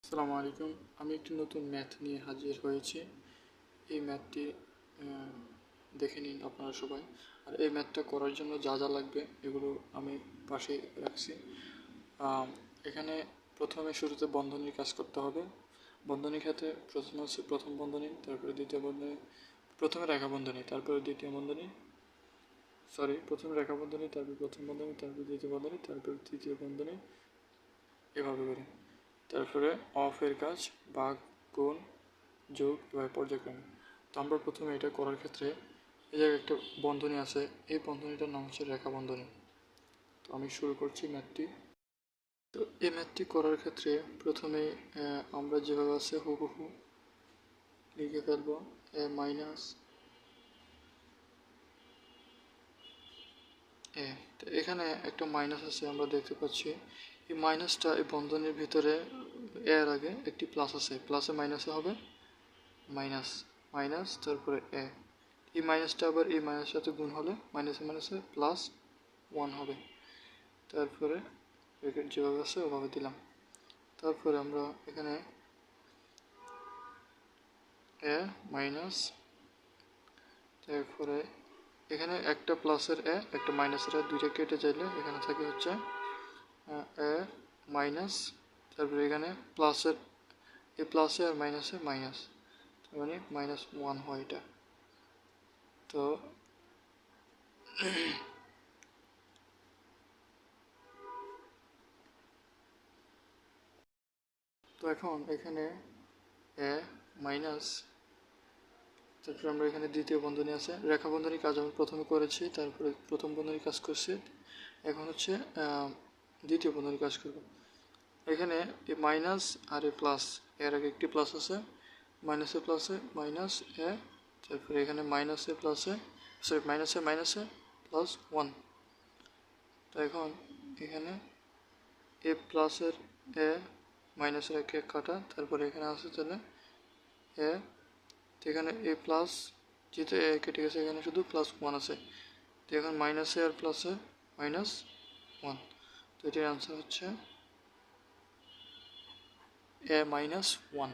আসসালামু আলাইকুম। আমি একটি নতুন ম্যাথ নিয়ে হাজির হয়েছি। এই ম্যাথটি দেখে নিন আপনারা সবাই। আর এই ম্যাথটা করার জন্য যা যা লাগবে এগুলো আমি পাশে রাখছি। এখানে প্রথমে শুরুতে বন্ধনীর কাজ করতে হবে। বন্ধনীর ক্ষেত্রে প্রথমে হচ্ছে প্রথম বন্ধনী, তারপরে দ্বিতীয় বন্ধনী, প্রথমে রেখা বন্ধনী, তারপরে দ্বিতীয় বন্ধনী, প্রথমে রেখা বন্ধনী, তারপর প্রথম বন্ধনী, তারপর দ্বিতীয় বন্ধনী, তারপর তৃতীয় বন্ধনী, এভাবে করে। তারপরে অফের কাজ, ভাগ, গুণ, যোগ, এভাবে পর্যায়ক্রমে। তো আমরা প্রথমে এটা করার ক্ষেত্রে এই জায়গায় একটা বন্ধনী আছে, এই বন্ধনীটার নাম হচ্ছে রেখা বন্ধনী। তো আমি শুরু করছি ম্যাথটি। তো এই ম্যাথটি করার ক্ষেত্রে প্রথমে আমরা যেভাবে আছে হুবহু লিখে ফেলবো মাইনাস তো এখানে একটা মাইনাস আছে, আমরা দেখতে পাচ্ছি। এই মাইনাসটা এই বন্ধনীর ভিতরে এর আগে একটি প্লাস আছে, প্লাসে মাইনাসে হবে মাইনাস, মাইনাস, তারপরে এই মাইনাসটা আবার এই মাইনাসের সাথে গুণ হলে মাইনাসে মাইনাসে প্লাস 1 হবে। তারপরে ব্র্যাকেট যেভাবে আছে ওভাবে দিলাম। তারপরে আমরা এখানে মাইনাস, তারপরে এখানে একটা প্লাসের একটা মাইনাসের দুইটা কেটে চাইলে এখানে থাকে হচ্ছে মাইনাস, তারপরে এখানে প্লাসের প্লাসে আর মাইনাসে মাইনাস, তার মানে -1 হয় এটা। তো এখন এখানে মাইনাস, তারপরে আমরা এখানে দ্বিতীয় বন্ধনী আছে, রেখা বন্ধনীর কাজ আমি প্রথমে করেছি, তারপরে প্রথম বন্ধনীর কাজ করছি। এখন হচ্ছে দ্বিতীয় বন্ধনীর কাজ করব। এখানে এই মাইনাস আর এ প্লাস, এর আগে একটি প্লাস আছে, মাইনাসে প্লাসে মাইনাস তারপরে এখানে মাইনাসে প্লাসে মাইনাসে মাইনাসে +1। তো এখন এখানে এ প্লাসের মাইনাসের এক কাটা, তারপরে এখানে আছে তাহলে তো এখানে এ প্লাস, যেহেতু কেটে গেছে এখানে শুধু +1 আছে। তো এখন মাইনাসে আর প্লাসে -1, তো এটির আনসার হচ্ছে -1।